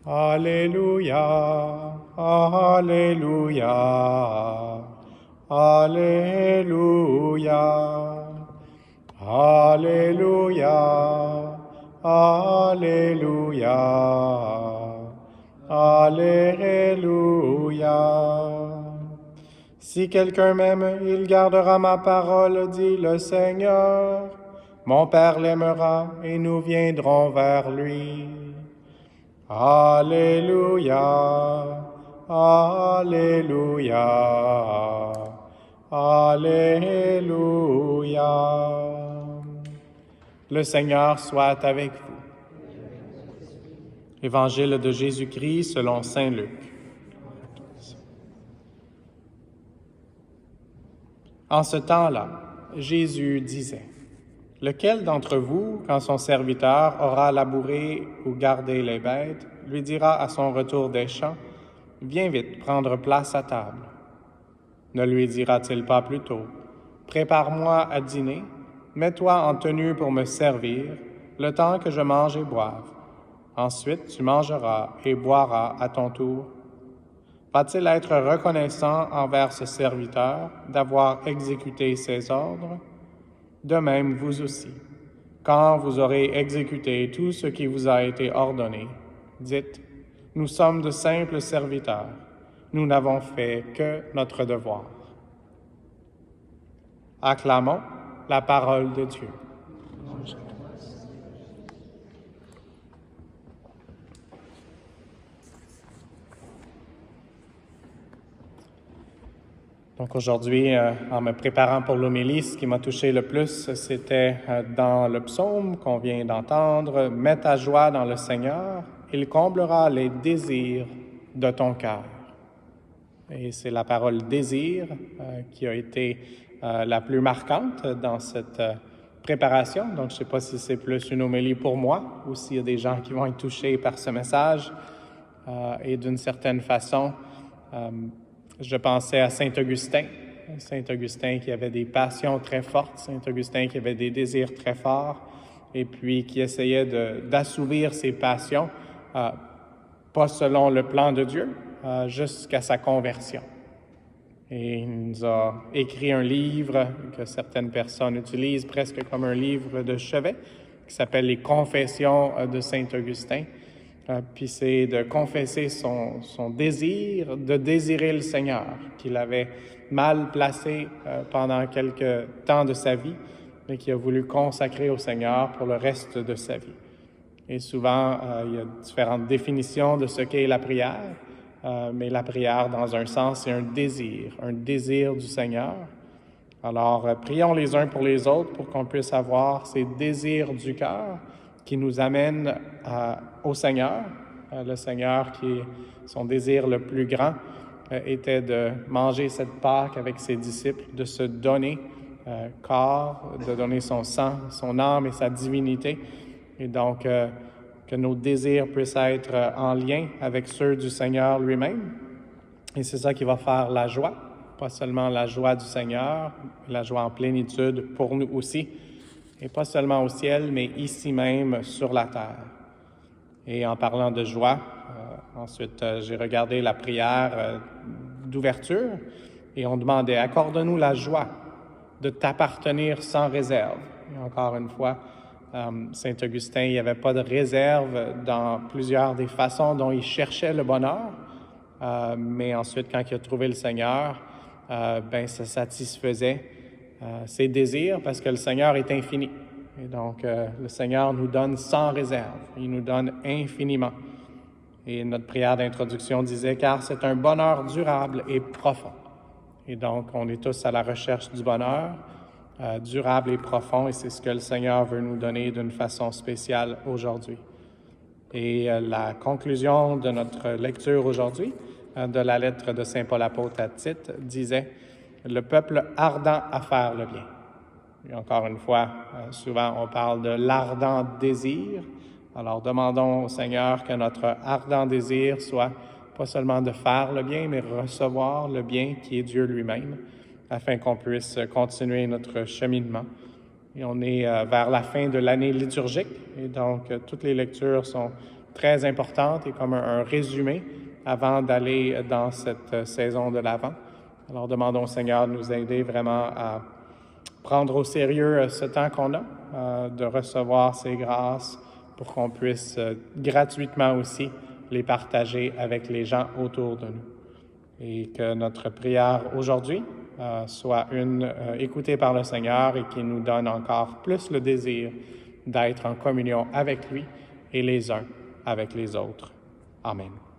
Alléluia, Alléluia, Alléluia, Alléluia, Alléluia, Alléluia. Si quelqu'un m'aime, il gardera ma parole, dit le Seigneur. Mon Père l'aimera et nous viendrons vers lui. Alléluia, Alléluia, Alléluia. Le Seigneur soit avec vous. Évangile de Jésus-Christ selon saint Luc. En ce temps-là, Jésus disait, « Lequel d'entre vous, quand son serviteur aura labouré ou gardé les bêtes, lui dira à son retour des champs, « Viens vite prendre place à table. » Ne lui dira-t-il pas plutôt, « Prépare-moi à dîner, mets-toi en tenue pour me servir, le temps que je mange et boive. Ensuite tu mangeras et boiras à ton tour. » Va-t-il être reconnaissant envers ce serviteur d'avoir exécuté ses ordres? De même, vous aussi, quand vous aurez exécuté tout ce qui vous a été ordonné, dites, « Nous sommes de simples serviteurs, nous n'avons fait que notre devoir. » Acclamons la parole de Dieu. Donc aujourd'hui, en me préparant pour l'homélie, ce qui m'a touché le plus, c'était dans le psaume qu'on vient d'entendre, « Mets ta joie dans le Seigneur, il comblera les désirs de ton cœur. » Et c'est la parole « désir » qui a été la plus marquante dans cette préparation. Donc je ne sais pas si c'est plus une homélie pour moi ou s'il y a des gens qui vont être touchés par ce message. Et d'une certaine façon, je pensais à Saint-Augustin qui avait des passions très fortes, Saint-Augustin qui avait des désirs très forts et puis qui essayait d'assouvir ses passions, pas selon le plan de Dieu, jusqu'à sa conversion. Et il nous a écrit un livre que certaines personnes utilisent presque comme un livre de chevet, qui s'appelle « Les Confessions de Saint-Augustin ». Puis c'est de confesser son désir, de désirer le Seigneur, qu'il avait mal placé pendant quelques temps de sa vie, mais qu'il a voulu consacrer au Seigneur pour le reste de sa vie. Et souvent, il y a différentes définitions de ce qu'est la prière, mais la prière, dans un sens, c'est un désir du Seigneur. Alors, prions les uns pour les autres pour qu'on puisse avoir ces désirs du cœur qui nous amènent au Seigneur. Le Seigneur, qui est son désir le plus grand, était de manger cette Pâque avec ses disciples, de se donner corps, de donner son sang, son âme et sa divinité. Et donc, que nos désirs puissent être en lien avec ceux du Seigneur lui-même. Et c'est ça qui va faire la joie, pas seulement la joie du Seigneur, la joie en plénitude pour nous aussi, et pas seulement au ciel, mais ici même sur la terre. Et en parlant de joie, ensuite j'ai regardé la prière d'ouverture et on demandait « Accorde-nous la joie de t'appartenir sans réserve ». Et encore une fois, Saint-Augustin, il n'y avait pas de réserve dans plusieurs des façons dont il cherchait le bonheur, mais ensuite, quand il a trouvé le Seigneur, ça satisfaisait ses désirs parce que le Seigneur est infini. Et donc, le Seigneur nous donne sans réserve, il nous donne infiniment. Et notre prière d'introduction disait « Car c'est un bonheur durable et profond ». Et donc, on est tous à la recherche du bonheur durable et profond, et c'est ce que le Seigneur veut nous donner d'une façon spéciale aujourd'hui. Et la conclusion de notre lecture aujourd'hui, de la lettre de Saint Paul apôtre à Tite, disait « Le peuple ardent à faire le bien ». Et encore une fois, souvent on parle de l'ardent désir. Alors demandons au Seigneur que notre ardent désir soit pas seulement de faire le bien, mais recevoir le bien qui est Dieu lui-même, afin qu'on puisse continuer notre cheminement. Et on est vers la fin de l'année liturgique, et donc toutes les lectures sont très importantes et comme un résumé avant d'aller dans cette saison de l'Avent. Alors demandons au Seigneur de nous aider vraiment à prendre au sérieux ce temps qu'on a, de recevoir ces grâces pour qu'on puisse gratuitement aussi les partager avec les gens autour de nous. Et que notre prière aujourd'hui soit une écoutée par le Seigneur et qui nous donne encore plus le désir d'être en communion avec lui et les uns avec les autres. Amen.